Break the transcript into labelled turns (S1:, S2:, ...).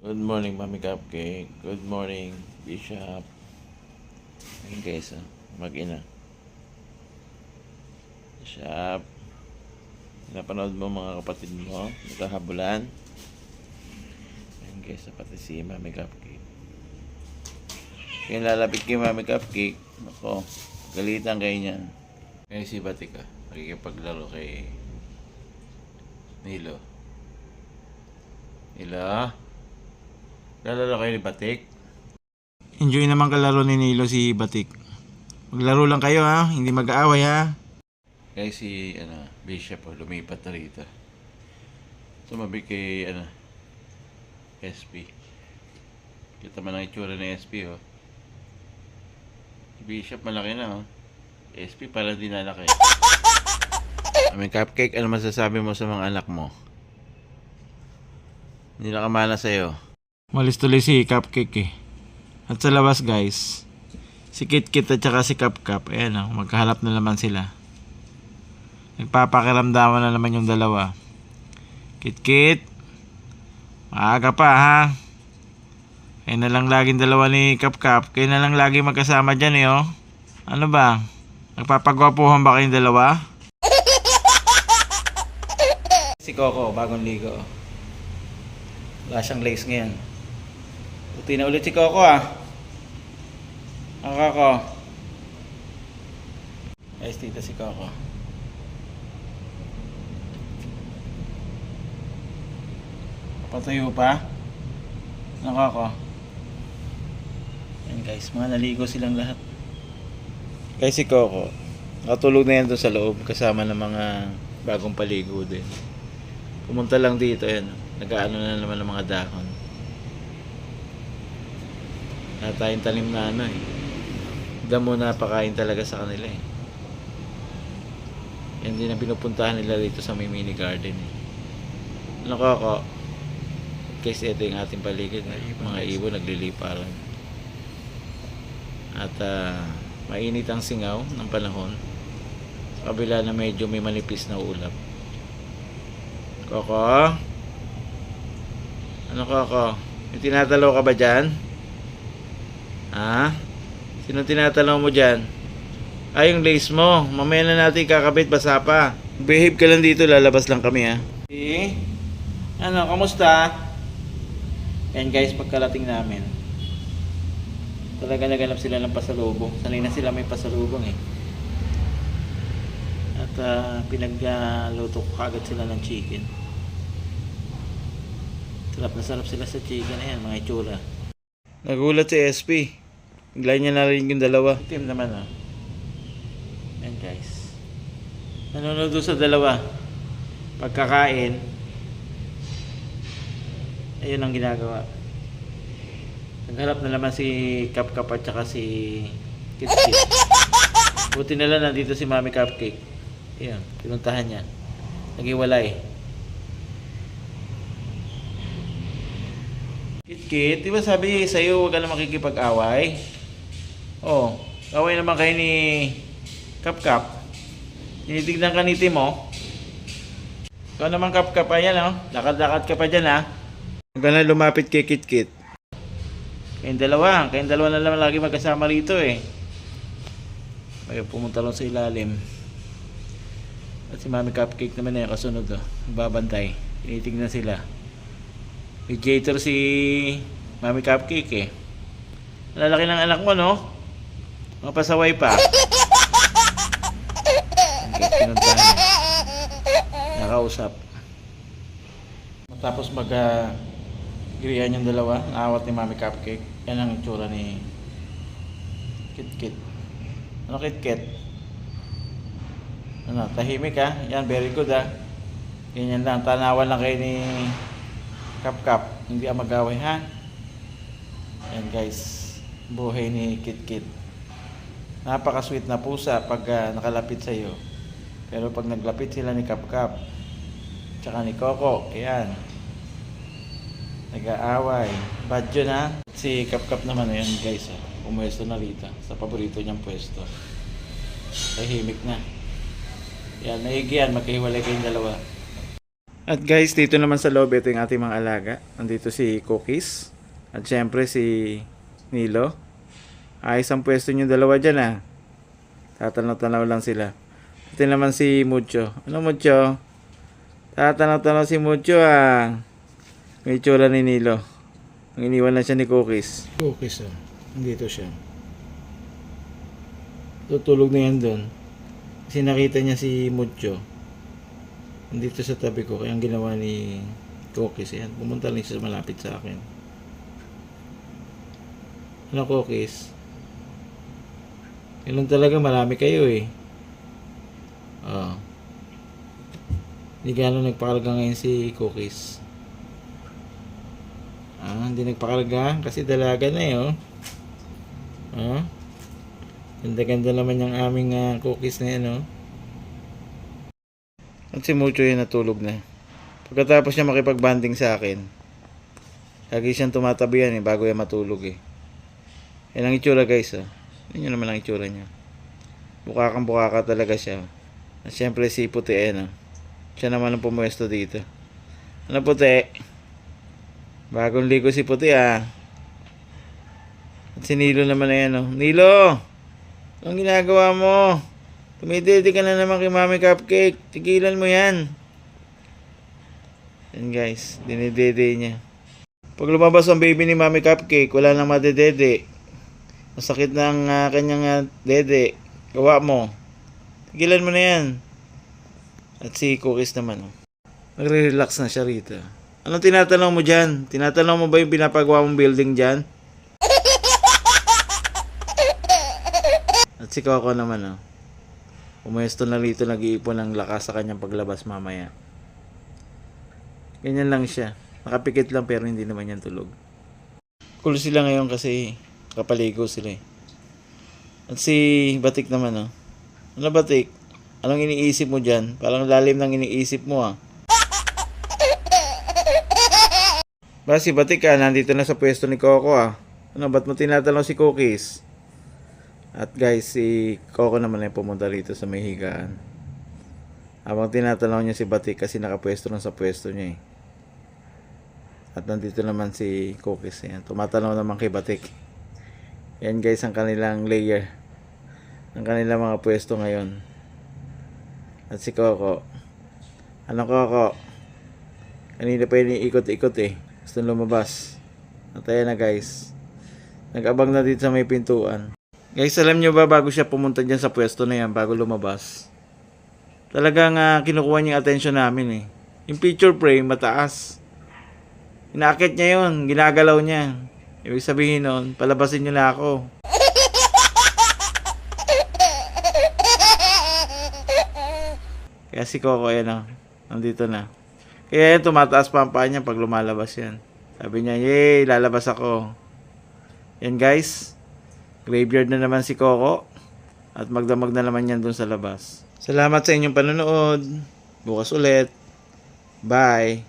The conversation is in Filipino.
S1: Good morning, Mami Cupcake. Good morning, Bishop. Ayun guys, mag-ina. Bishop, napanood mo mga kapatid mo, nagkahabulan. Ayun guys, pati si Mami Cupcake. Kaya lalapit kay Mami Cupcake, ako, galitan kayo niyan. Kaya si Batika, nakikipaglaro kay Nilo. Nilo? Lalaro kayo ni Batik?
S2: Enjoy naman kalaro ni Nilo si Batik. Maglaro lang kayo ha, hindi mag-aaway ha.
S1: Kaya si Bishop lumipat na rito. Sumabi kay SP. Kita man ang itsura ni SP Si Bishop malaki na SP parang di nalaki. Mami Cupcake, ano masasabi mo sa mga anak mo? Hindi nakamana sa'yo.
S2: Malis tuloy si Cupcake eh. At sa labas guys, si Kit-Kit at saka si Cup-Cup, ayan magkahalap na naman sila. Nagpapakiramdaman na naman yung dalawa. Kit-Kit, maaga pa ha. Kayo na lang laging dalawa ni Cup-Cup. Kayo na lang laging magkasama dyan Ano ba? Nagpapagwapuhan ba kayong dalawa? Si Coco, bagong ligo. Wala siyang lace ngayon. Puti na ulit si Coco Ang Coco. Guys, dito si Coco. Patuyo pa. Ang Coco. Yan guys, mga naligo silang lahat. Guys, si Coco, nakatulog na yan doon sa loob kasama ng mga bagong paligo din. Pumunta lang dito, nag-aano na naman ng mga dahon. Tayong tanim na damo na pakain talaga sa kanila Yan din ang pinupuntahan nila dito sa may mini garden Ano Coco? Kasi ito yung ating paligid mga ibon nagliliparan. At mainit ang singaw ng panahon sa kabila na medyo may manipis na ulap. Coco? Ano Coco? May tinatalaw ka ba dyan? Sino tinatalaw mo dyan? Yung lace mo. Mamaya na natin kakabit, basa pa. Behave ka lang dito, lalabas lang kami Kamusta? Yan guys, pagkarating namin, talaga naganap sila ng pasalubong. Sanay na sila may pasalubong At pinagluto ko kagad sila ng chicken. Sarap na sarap sila sa chicken mga itsura. Nagulat si SP. Bigla niya narinig yung dalawa. Team naman Yan guys. Nanonood sa dalawa. Pagkakain, ayun ang ginagawa. Nagharap na naman si Cup-Cup at saka si Kit-Kit. Buti na lang nandito si Mami Cupcake. Ayan, pinuntahan niya. Nagiwalay. Kit-Kit, di ba sabi sa'yo huwag ka na makikipag-away? Away naman kayo ni Cup-Cup. Tinitignan ka ni Timo. Ikaw naman Cup-Cup, ayan lakad-lakad ka pa dyan Huwag ka na lumapit kay Kit-Kit. Kayong dalawa na naman lagi magkasama rito Ayaw pumunta lang sa ilalim. At si Mami Cupcake naman kasunod babantay. Tinitignan sila. Mediator si Mami Cupcake Lalaki ng anak mo Mapasaway pa. Okay, pinuntahan niya. Nakausap. Matapos girihan yung dalawa, naawat ni Mami Cupcake. Yan ang itsura ni Kit-Kit. Ano Kit-Kit? Tahimik Yan, very good Ganyan lang, tanawan lang kayo ni Cup-Cup. Hindi mag-away Yan guys, buhay ni Kit-Kit. Napaka-sweet na pusa pag nakalapit sa iyo. Pero pag naglapit sila ni Cup-Cup tsaka ni Coco, ayan, nag-aaway. Bad yun Si Cup-Cup naman guys pumwesto na rito sa paborito niyang pwesto. Tahimik na. Yan, maigi yan, magkahiwalay kayong dalawa. At guys, dito naman sa loob, ito yung ating mga alaga. Nandito si Cookies. At syempre si Nilo. Ayos ang pwesto nyo dalawa dyan ah. Tatanaw-tanaw lang sila. Ito naman si Mucho. Ano Mucho? Tatanaw-tanaw si Mucho ah. May itsura ni Nilo. Ang iniwan lang siya ni Cookies. Cookies ah. Nandito siya. Tutulog na yan doon. Kasi nakita niya si Mucho. Nandito sa tabi ko. Kaya ang ginawa ni Cookies. Yan. Pumunta lang siya malapit sa akin. Ano Cookies? Ganun talaga, marami kayo eh. Oh. Hindi gano'n nagpakarga ngayon si Cookies. Hindi nagpakarga kasi dalaga na eh oh. Ganda-ganda naman yung aming Cookies na yan oh. At si Mucho yun natulog na. Pagkatapos niya makipag-banding sa akin, lagi siyang tumatabi yan eh bago yan matulog eh. Yan ang itsura guys oh. Yan yun naman ang itsura niya. Bukakang-bukaka talaga siya. At syempre si Puti no. Siya naman ang pumuesto dito. Ano Puti? Bagong ligo si Puti ah. At si Nilo naman na yan oh. Nilo! Anong ginagawa mo? Tumididi ka na naman kay Mami Cupcake. Tigilan mo yan. Yan guys. Dinidede niya. Pag lumabas ang baby ni Mami Cupcake, wala nang madedede. Masakit na ang kanyang dede. Gawa mo. Tigilan mo na yan. At si Cookies naman. Oh. Nagre-relax na siya rito. Anong tinatanong mo dyan? Tinatanong mo ba yung pinapagawa mong building dyan? At si Coco naman oh. Umuesto na rito, nag-iipon ng lakas sa kanyang paglabas mamaya. Ganyan lang siya. Nakapikit lang pero hindi naman yan tulog. Cool sila ngayon kasi kapaligo sila eh. At si Batik naman oh. Ano Batik? Anong iniisip mo dyan? Parang lalim ng iniisip mo ah. Ba si Batik nandito na sa pwesto ni Coco ah. Ano, ba't mo tinatanong si Cookies? At guys, si Coco naman ay pumunta rito sa may higaan. Habang tinatanong niya si Batik kasi nakapwesto lang sa pwesto niya eh. At nandito naman si Cookies. Ayan, tumatanaw naman kay Batik. Yan guys ang kanilang layer. Ang kanilang mga pwesto ngayon. At si Coco. Ano Coco? Kanina pa yun ikot-ikot eh. Gusto lumabas. At ayan na guys. Nag-abang na dito sa may pintuan. Guys, alam nyo ba bago siya pumunta dyan sa pwesto na yan, bago lumabas, talagang kinukuha niya yung attention namin eh. Yung picture frame, mataas. Inaakit niya yun, ginagalaw niya. Ibig sabihin nun, palabasin niyo na ako. Kaya si Coco yan oh, nandito na. Kaya yan, tumataas pa ang paa niya pag lumalabas yan. Sabi niya, yay, lalabas ako. Yan guys. Graveyard na naman si Coco. At magdamag na naman yan dun sa labas. Salamat sa inyong panonood. Bukas ulit. Bye.